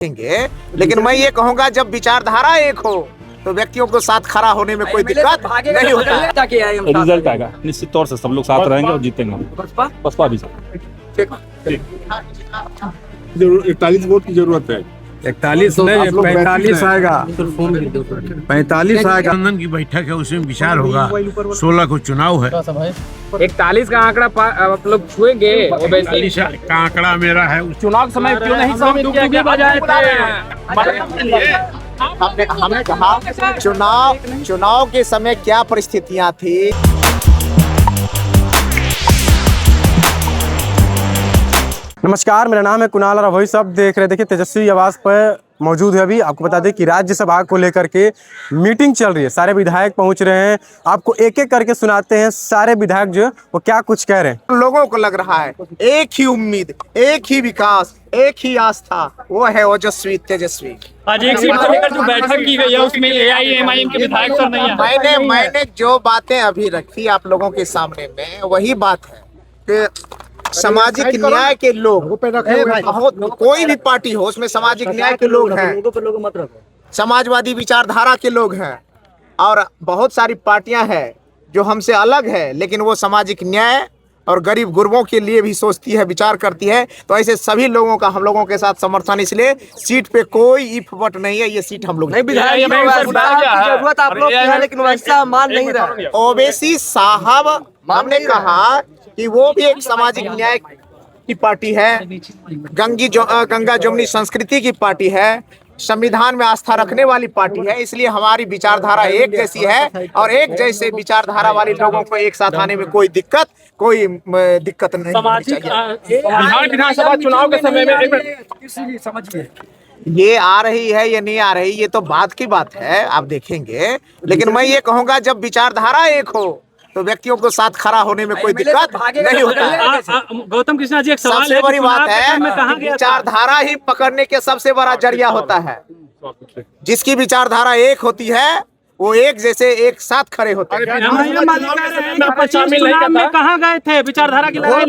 देंगे, लेकिन मैं ये कहूंगा जब विचारधारा एक हो तो व्यक्तियों को साथ खड़ा होने में कोई दिक्कत नहीं होता है। रिजल्ट आएगा निश्चित तौर से, सब लोग साथ रहेंगे और जीतेंगे। बसपा भी 41 वोट की जरूरत है। 41 नहीं 45 आएगा, 45 आएगा। गठबंधन की बैठक है, उसमें विचार होगा। 16 को चुनाव है। 41 का आंकड़ा आप लोग छुएंगे? 41 का आंकड़ा मेरा है। चुनाव समय क्यों नहीं सब डुगडुगी बजाए थे? हमने कहा चुनाव के समय क्या परिस्थितियां थी। नमस्कार, मेरा नाम है कुणाल और वही सब देख रहे। देखिए तेजस्वी आवास पर मौजूद है। अभी आपको बता दें कि राज्यसभा को लेकर के मीटिंग चल रही है। सारे विधायक पहुंच रहे हैं। आपको एक एक करके सुनाते हैं सारे विधायक जो वो क्या कुछ कह रहे हैं। लोगों को लग रहा है एक ही उम्मीद, एक ही विकास, एक ही आस्था, वो है ओजस्वी तेजस्वी। आज एक सीट को लेकर जो बैठक की गई है उसमें एआईएमआईएम के विधायक सर नहीं आए। मैंने जो बातें अभी रखी आप लोगों के सामने में, वही बात है कि सामाजिक न्याय के लोग बहुत, कोई भी पार्टी हो उसमें सामाजिक न्याय के लोग हैं, समाजवादी विचारधारा के लोग हैं, और बहुत सारी पार्टियां हैं जो हमसे अलग है लेकिन वो सामाजिक न्याय और गरीब गुरबों के लिए भी सोचती है, विचार करती है। तो ऐसे सभी लोगों का हम लोगों के साथ समर्थन, इसलिए सीट पे कोई इफ बट नहीं है। ये सीट हम लोग जरूरत आप लोग है, लेकिन वैसा मान नहीं रहा। ओवैसी साहब, हमने कहा कि वो भी एक सामाजिक न्याय की पार्टी है, गंगा जमुनी संस्कृति की पार्टी है, संविधान में आस्था रखने वाली पार्टी है। इसलिए हमारी विचारधारा एक जैसी है और एक जैसे विचारधारा वाले लोगों को एक साथ आने में कोई दिक्कत नहीं होनी चाहिए। बिहार विधानसभा चुनाव के समय में समझिए ये आ रही है या नहीं आ रही, ये तो बात की बात है, आप देखेंगे। लेकिन मैं ये कहूंगा जब विचारधारा एक हो तो व्यक्तियों को साथ खड़ा होने में कोई दिक्कत नहीं होता है। गौतम कृष्णा जी, एक सवाल सबसे बड़ी बात है विचारधारा ही पकड़ने के सबसे बड़ा जरिया होता है। जिसकी विचारधारा एक होती है वो एक जैसे एक साथ खड़े होते हैं। कहाँ गए थे विचारधारा की लड़ाई?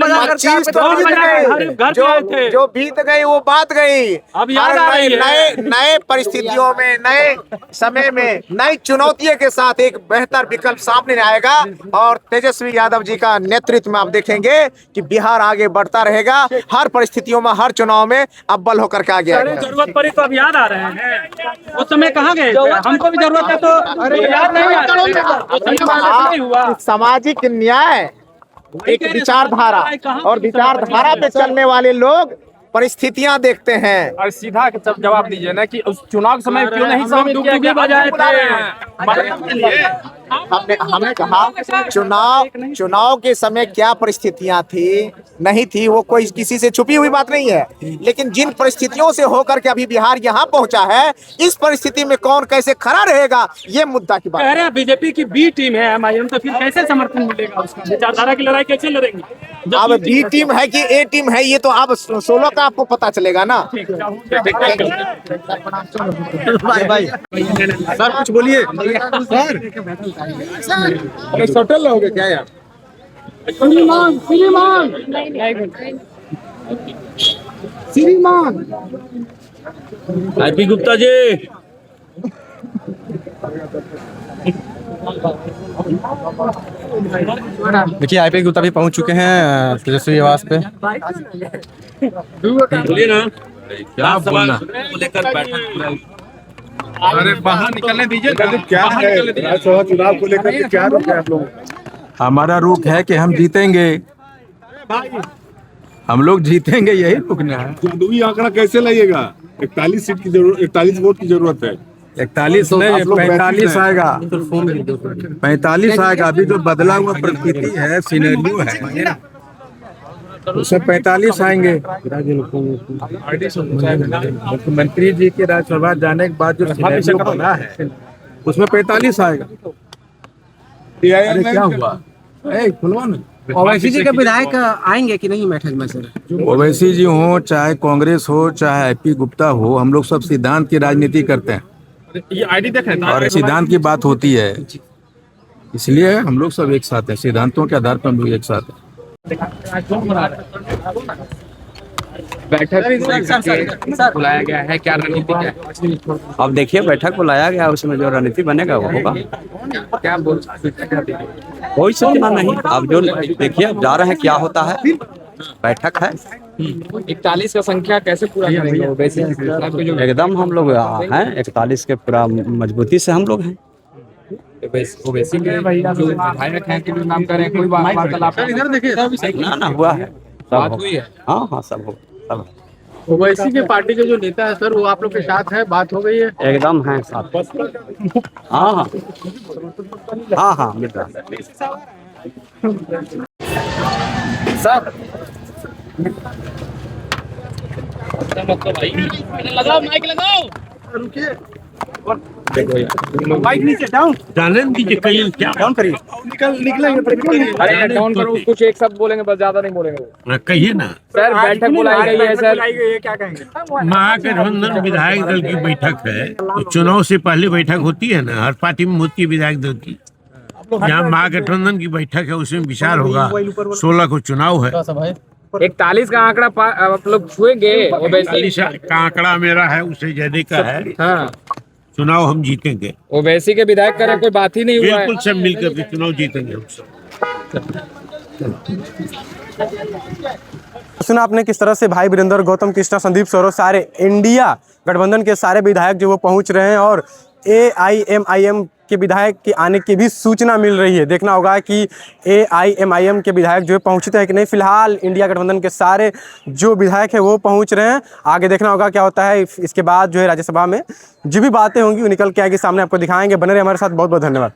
जो बीत गई वो बात गई। अब याद आ रही है। नए परिस्थितियों में, नए समय में, नई चुनौतियों के साथ एक बेहतर विकल्प सामने आएगा और तेजस्वी यादव जी का नेतृत्व में आप देखेंगे कि बिहार आगे बढ़ता रहेगा। हर परिस्थितियों में, हर चुनाव में अव्वल होकर के आगे आएगा। जरूरत पड़ी तो अब याद आ रहे हैं। उस समय कहाँ गए? हमको भी जरूरत है तो याद नहीं हुआ। सामाजिक न्याय एक विचारधारा, और विचारधारा पे चलने वाले लोग परिस्थितियां देखते हैं। और सीधा जवाब दीजिए ना कि उस चुनाव के समय क्यों नहीं सब डुगडुगी बजाए थे? हमने कहा चुनाव के समय क्या परिस्थितियां थी, नहीं थी, वो कोई किसी से छुपी हुई बात नहीं है। लेकिन जिन परिस्थितियों से होकर के अभी बिहार यहाँ पहुंचा है, इस परिस्थिति में कौन कैसे खड़ा रहेगा, ये मुद्दा की बात है। बीजेपी की बी टीम है एमआईएम, तो फिर कैसे समर्थन मिलेगा उसका? विचारधारा की लड़ाई कैसे लड़ेंगे? अब बी टीम है कि ए टीम है, ये तो अब 16 का आपको पता चलेगा ना। भाई सर कुछ बोलिए सर। अरे सटल रहोगे क्या यार? श्रीमान आईपी गुप्ता जी, देखिए आईपी गुप्ता भी पहुंच चुके हैं तेजस्वी आवास पे। बोलिए ना क्या बोलना को लेकर बैठक। अरे बाहर निकलने दीजिए। क्या है राज्यसभा चुनाव को लेकर के क्या रुख है आप लोग? हमारा रुख है कि हम जीतेंगे, हम लोग जीतेंगे, यही रुकना है। जादुई आंकड़ा कैसे लाइएगा? 41 सीट की जरूरत, 41 वोट की जरूरत है। 41 नहीं 45 आएगा, 45 आएगा। अभी जो बदला हुआ परिस्थिति है, सिनेरियो है, उसमें 45 आएंगे। मुख्यमंत्री जी के राज्यसभा जाने के बाद जो सिनेरियो बना है उसमें 45 आएगा। क्या हुआ? ओवैसी जी के विधायक आएंगे कि नहीं बैठक में सर? ओवैसी जी हो, चाहे कांग्रेस हो, चाहे आईपी गुप्ता हो, हम लोग सब सिद्धांत की राजनीति करते हैं। ये आईडी देख रहे हैं और सिद्धांत की बात होती है, इसलिए हम लोग सब एक साथ हैं। सिद्धांतों के आधार पर हम लोग एक साथ हैं। बैठक बुलाया गया है, क्या रणनीति क्या है? अब देखिए बैठक बुलाया गया, उसमें जो रणनीति बनेगा वो होगा। क्या बोल कोई सूचना नहीं, अब जो देखिए अब जा रहे हैं क्या होता है, बैठक है। 41 का संख्या कैसे पूरा करेंगे ओवैसी साहब के जो एकदम हम लोग हैं 41 के पूरा मजबूती से हम लोग हैं। ओवैसी के जो विधायक हैं कि जो नाम करें, कोई वार्तालाप ना हुआ है, बात हुई है? हाँ हाँ सब हो सब ओवैसी के पार्टी के जो नेता है सर, वो आप लोग के साथ है, बात हो गई है? एकदम है साथ। हाँ हाँ हाँ हाँ मिल रहा सर लगाओ माइक लगाओ, माइक नीचे डाउन जाने दीजिए कहीं क्या डाउन करिए, अरे डाउन करो, कुछ एक शब्द बोलेंगे बस, ज्यादा नहीं बोलेंगे। कहिए ना। सर बैठक बुलाई गई है सर, क्या कहेंगे? महागठबंधन विधायक दल की बैठक है, तो चुनाव से पहले बैठक होती है ना, हर पार्टी में होती है विधायक दल की। यहाँ महागठबंधन की बैठक है, उसमें विचार होगा। 16 को चुनाव है। 41 का आंकड़ा आप लोग छुएंगे? ओवैसी 41 का आंकड़ा मेरा है, उससे ज्यादा का है। हाँ, चुनाव हम जीतेंगे, ओवैसी के विधायक करे कोई बात ही नहीं हुआ है। बिल्कुल सब मिलकर के चुनाव जीतेंगे हम सब। सुना आपने किस तरह से भाई वीरेंद्र, गौतम कृष्णा, संदीप सौरभ, सारे इंडिया गठबंधन के सारे विधायक जो वो पहुंच रहे हैं और AIMIM के विधायक के आने की भी सूचना मिल रही है। देखना होगा कि AIMIM के विधायक जो है पहुंचते हैं कि नहीं। फिलहाल इंडिया गठबंधन के सारे जो विधायक है वो पहुंच रहे हैं। आगे देखना होगा क्या होता है। इसके बाद जो है राज्यसभा में जो भी बातें होंगी वो निकल के आएगी सामने, आपको दिखाएंगे। बने रहे हमारे साथ, बहुत बहुत धन्यवाद।